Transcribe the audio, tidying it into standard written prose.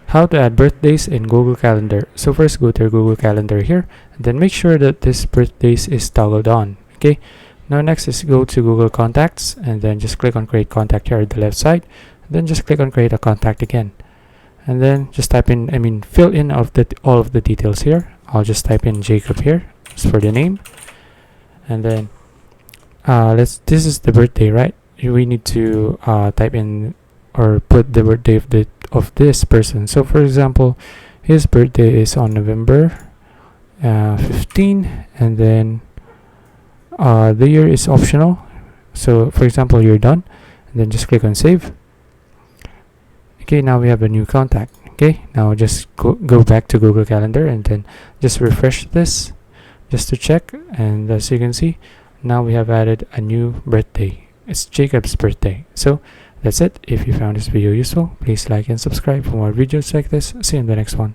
how to add birthdays in Google Calendar. So first, go to your Google Calendar here, and then make sure that this birthdays is toggled on. Okay. Now next is go to Google Contacts, and then just click on Create Contact here at the left side. Then just click on Create a Contact again, and then just type in, fill in all of the details here. I'll just type in Jacob here just for the name, and then this is the birthday, right? We need to type in or put the birthday of this person. So for example, his birthday is on November 15, and then the year is optional. So for example, you're done, and then just click on save. Okay, now we have a new contact. Okay, now just go back to Google Calendar, and then just refresh this just to check, and as you can see, now we have added a new birthday. It's Jacob's birthday. So that's it. If you found this video useful, please like and subscribe for more videos like this. See you in the next one.